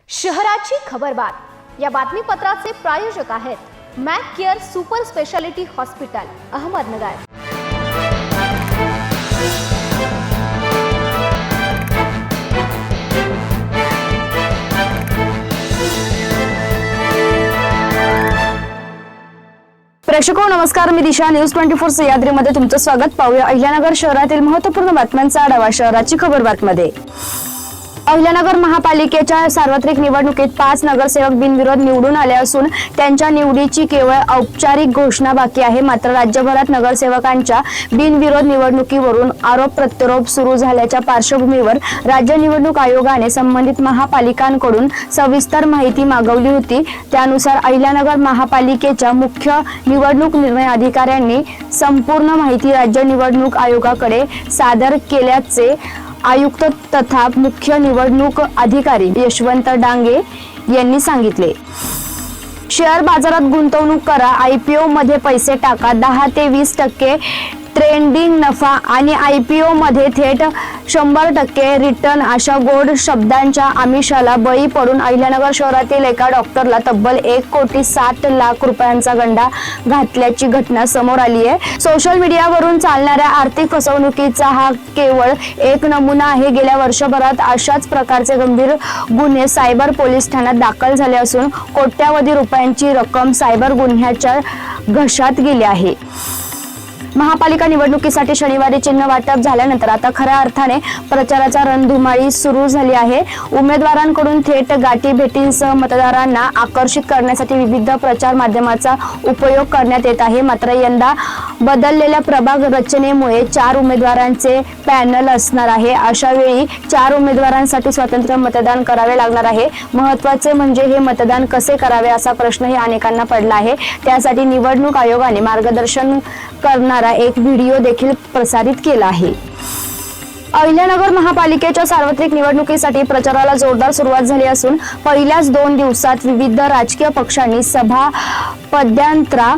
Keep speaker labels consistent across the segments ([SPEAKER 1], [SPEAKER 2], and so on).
[SPEAKER 1] शहराची खबरबात या बातमीपत्राचे प्रायोजक आहेत Mac Care super speciality hospital Ahmednagar.
[SPEAKER 2] प्रेक्षको नमस्कार, मी दिशा न्यूज 24 सह्याद्रीमध्ये तुमचं स्वागत। पाहूया अहिल्यानगर शहरातील महत्त्वपूर्ण बातम्यांचा आढावा शहराची खबरबातमध्ये। अहिल्यानगर महापालिकेच्या सार्वत्रिक निवडणुकीत 5 नगरसेवक बिनविरोध निवडून आले असून त्यांच्या निवडीची केवळ औपचारिक घोषणा बाकी आहे। मात्र राज्यभरात नगरसेवकांच्या बिनविरोध निवडणुकीवरून आरोप प्रत्यारोप सुरू झाल्याच्या पार्श्वभूमीवर राज्य निवडणूक आयोगाने संबंधित महापालिकांकडून सविस्तर माहिती मागवली होती। त्यानुसार अहिल्यानगर महापालिकेच्या मुख्य निवडणूक निर्णय अधिकाऱ्यांनी संपूर्ण माहिती राज्य निवडणूक आयोगाकडे सादर केल्याचे आयुक्त तथा मुख्य निवडणूक अधिकारी यशवंत डांगे यांनी सांगितले। शेअर बाजारात गुंतवणूक करा, IPO मध्ये पैसे टाका, 10 ते 20% ट्रेंडिंग नफा आणि IPO मध्ये थेट 100% रिटर्न अशा गोड शब्दांच्या आमिषाला बळी पडून अहिल्यानगर शहरातील एका डॉक्टरला तब्बल 1,60,00,000 रुपयांचा गंडा घातल्याची घटना समोर आली आहे। सोशल मीडियावरून चालणाऱ्या आर्थिक फसवणुकीचा हा केवळ एक नमुना आहे। गेल्या वर्षभरात अशाच प्रकारचे गंभीर गुन्हे सायबर पोलीस ठाण्यात दाखल झाले असून कोट्यावधी रुपयांची रक्कम सायबर गुन्ह्याच्या घशात गेली आहे। महापालिका निवडणुकीसाठी शनिवारी चिन्ह वाटप झाल्यानंतर आता खऱ्या अर्थाने प्रचाराचा रणधुमाळी सुरू झाली आहे। उमेदवारांकडून थेट गाठीभेटींसह मतदारांना आकर्षित करण्यासाठी विविध प्रचार माध्यमांचा उपयोग करण्यात येत आहे। मात्र यंदा बदललेल्या प्रभाग रचनेमुळे 4 उमेदवारांचे पॅनल असणार आहे। अशा वेळी 4 उमेदवारांसाठी स्वतंत्र मतदान करावे लागणार आहे। महत्त्वाचे म्हणजे हे मतदान कसे करावे असा प्रश्नही अनेकांना पडला आहे। त्यासाठी निवडणूक आयोगाने मार्गदर्शन करणारा एक व्हिडिओ देखील प्रसारित केला आहे। अहिल्यानगर महापालिकेच्या सार्वत्रिक निवडणुकीसाठी प्रचाराला जोरदार सुरुवात झाली असून पहिल्याच 2 दिवसात विविध राजकीय पक्षांनी सभा पदयात्रा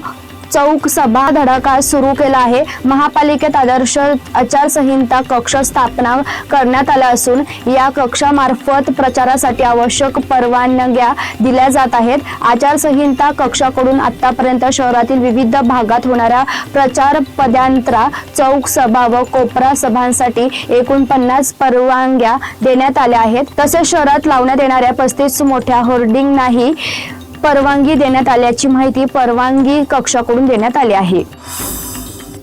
[SPEAKER 2] चौक सभा धडाका सुरू केला आहे। महापालिकेत आदर्श आचारसंहिता कक्ष स्थापना करण्यात आला असून या कक्षामार्फत प्रचारासाठी आवश्यक परवानग्या दिल्या जात आहेत। आचारसंहिता कक्षाकडून आतापर्यंत शहरातील विविध भागात होणाऱ्या प्रचार पदयात्रा चौक सभा व कोपरा सभांसाठी एकूण 50 परवानग्या देण्यात आल्या आहेत। तसेच शहरात लावण्यात येणाऱ्या 35 मोठ्या होर्डिंगनाही परवानगी देण्यात आल्याची माहिती परवानगी कक्षाकडून देण्यात आली आहे।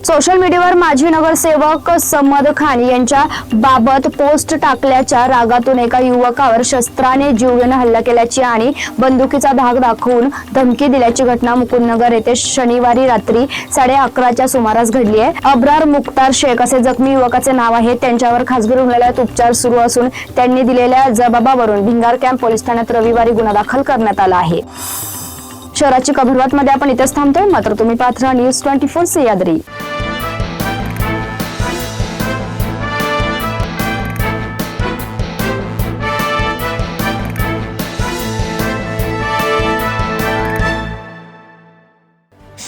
[SPEAKER 2] सोशल मीडियावर माजी नगरसेवक समद खान यांच्या बाबत पोस्ट टाकल्याच्या रागातून एका युवकावर शस्त्राने जीवघेणा हल्ला केल्याची आणि बंदुकीचा धाक दाखवून धमकी दिल्याची घटना मुकुंदनगर येथे शनिवारी रात्री 11:30च्या सुमारास घडली आहे। अब्रार मुख्तार शेख असे जखमी युवकाचे नाव आहे। त्यांच्यावर खासगी रुग्णालयात उपचार सुरू असून त्यांनी दिलेल्या जबाबावरून भिंगार कॅम्प पोलीस ठाण्यात रविवारी गुन्हा दाखल करण्यात आला आहे। शहराची खबरबातमध्ये आपण इथेच थांबतोय, मात्र तुम्ही पाहत राहा न्यूज 24 सह्याद्री।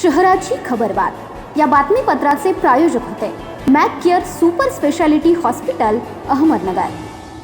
[SPEAKER 1] शहराची खबरबात या बातमीपत्राचे प्रायोजक होते Mac Care super speciality hospital Ahmednagar.